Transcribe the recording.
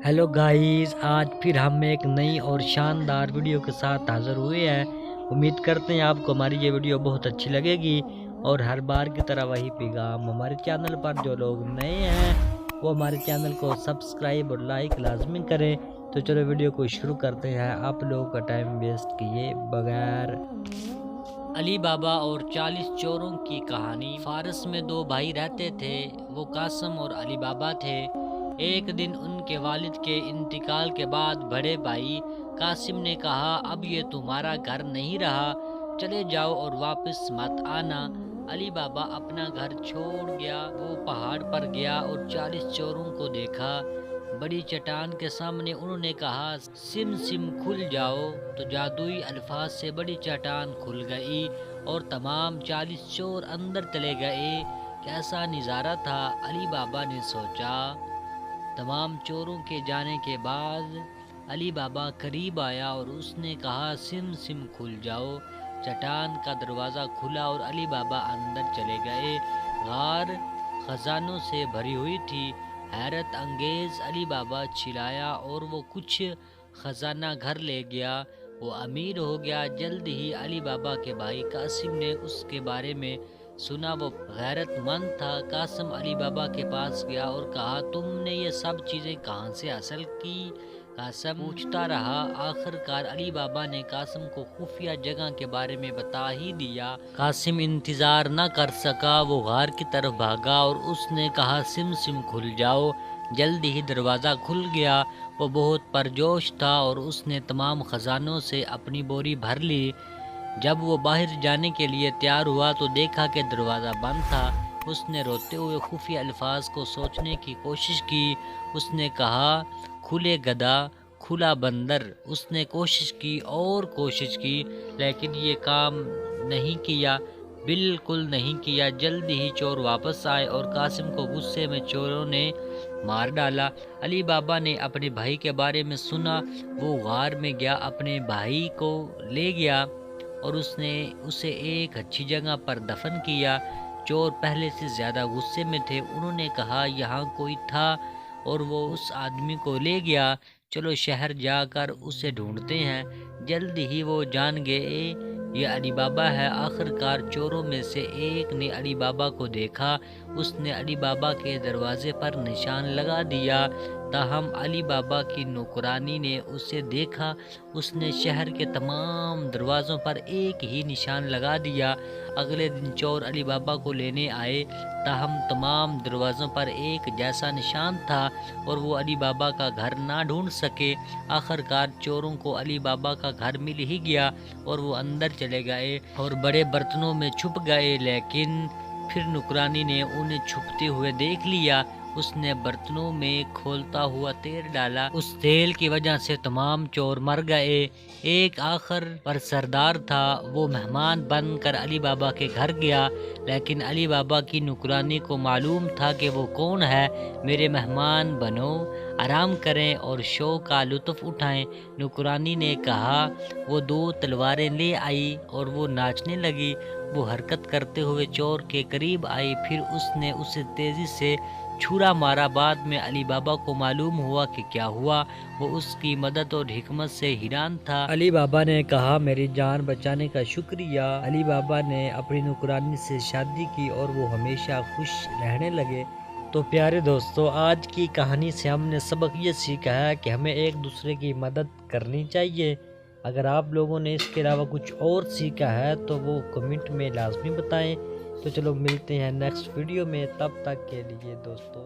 Hello guys, आज फिर हम एक नई और शानदार वीडियो के साथ हाज़िर हुए हैं। उम्मीद करते हैं आपको हमारी ये वीडियो बहुत अच्छी लगेगी और हर बार की तरह वही पैगाम, हमारे चैनल पर जो लोग नए हैं वो हमारे चैनल को सब्सक्राइब और लाइक लाजमी करें। तो चलो वीडियो को शुरू करते हैं आप लोगों का टाइम वेस्ट किए बगैर। अली बाबा और 40 चोरों की कहानी। फारस में दो भाई रहते थे, वो कासम और अली बाबा थे। एक दिन उनके वालिद के इंतकाल के बाद बड़े भाई कासिम ने कहा, अब ये तुम्हारा घर नहीं रहा, चले जाओ और वापस मत आना। अली बाबा अपना घर छोड़ गया, वो पहाड़ पर गया और 40 चोरों को देखा। बड़ी चट्टान के सामने उन्होंने कहा, सिम सिम खुल जाओ। तो जादुई अल्फाज से बड़ी चट्टान खुल गई और तमाम 40 चोर अंदर चले गए। कैसा नज़ारा था, अली बाबा ने सोचा। तमाम चोरों के जाने के बाद अली बाबा करीब आया और उसने कहा, सिम सिम खुल जाओ। चट्टान का दरवाज़ा खुला और अली बाबा अंदर चले गए। गार खजानों से भरी हुई थी। हैरत अंगेज अली बाबा चिल्लाया और वो कुछ खजाना घर ले गया। वो अमीर हो गया। जल्द ही अली बाबा के भाई कासिम ने उसके बारे में सुना। वो गैरतमंद था। कासिम अली बाबा के पास गया और कहा, तुमने ये सब चीज़ें कहाँ से हासिल की? कासिम पूछता रहा। आखिरकार अली बाबा ने कासिम को खुफिया जगह के बारे में बता ही दिया। कासिम इंतज़ार न कर सका, वो गार की तरफ भागा और उसने कहा, सिम सिम खुल जाओ। जल्दी ही दरवाज़ा खुल गया। वो बहुत परजोश था और उसने तमाम खजानों से अपनी बोरी भर ली। जब वो बाहर जाने के लिए तैयार हुआ तो देखा कि दरवाज़ा बंद था। उसने रोते हुए खुफिया अल्फाज को सोचने की कोशिश की। उसने कहा, खुले गधा, खुला बंदर। उसने कोशिश की और कोशिश की, लेकिन ये काम नहीं किया, बिल्कुल नहीं किया। जल्दी ही चोर वापस आए और कासिम को गुस्से में चोरों ने मार डाला। अली बाबा ने अपने भाई के बारे में सुना। वो गार में गया, अपने भाई को ले गया और उसने उसे एक अच्छी जगह पर दफन किया। चोर पहले से ज़्यादा गुस्से में थे। उन्होंने कहा, यहाँ कोई था और वो उस आदमी को ले गया, चलो शहर जाकर उसे ढूंढते हैं। जल्द ही वो जान गए ये अली बाबा है। आखिरकार चोरों में से एक ने अली बाबा को देखा। उसने अली बाबा के दरवाजे पर निशान लगा दिया। ताहम अली बाबा की नौकरानी ने उसे देखा। उसने शहर के तमाम दरवाज़ों पर एक ही निशान लगा दिया। अगले दिन चोर अली बाबा को लेने आए, ताहम तमाम दरवाज़ों पर एक जैसा निशान था और वो अली बाबा का घर ना ढूंढ सके। आखिरकार चोरों को अली बाबा का घर मिल ही गया और वो अंदर चले गए और बड़े बर्तनों में छुप गए। लेकिन फिर नुकरानी ने उन्हें छुपते हुए देख लिया। उसने बर्तनों में खोलता हुआ तेल डाला। उस तेल की वजह से तमाम चोर मर गए। एक आखिर पर सरदार था, वो मेहमान बनकर अली बाबा के घर गया, लेकिन अली बाबा की नुकरानी को मालूम था कि वो कौन है। मेरे मेहमान बनो, आराम करें और शो का लुत्फ उठाएं। नुकरानी ने कहा। वो 2 तलवारें ले आई और वो नाचने लगी। वो हरकत करते हुए चोर के करीब आई, फिर उसने उसे तेजी से छुरा मारा। बाद में अली बाबा को मालूम हुआ कि क्या हुआ। वो उसकी मदद और हिकमत से हैरान था। अली बाबा ने कहा, मेरी जान बचाने का शुक्रिया। अली बाबा ने अपनी नुकरानी से शादी की और वो हमेशा खुश रहने लगे। तो प्यारे दोस्तों, आज की कहानी से हमने सबक ये सीखा है कि हमें एक दूसरे की मदद करनी चाहिए। अगर आप लोगों ने इसके अलावा कुछ और सीखा है तो वो कमेंट में लाजमी बताएं। तो चलो मिलते हैं नेक्स्ट वीडियो में, तब तक के लिए दोस्तों।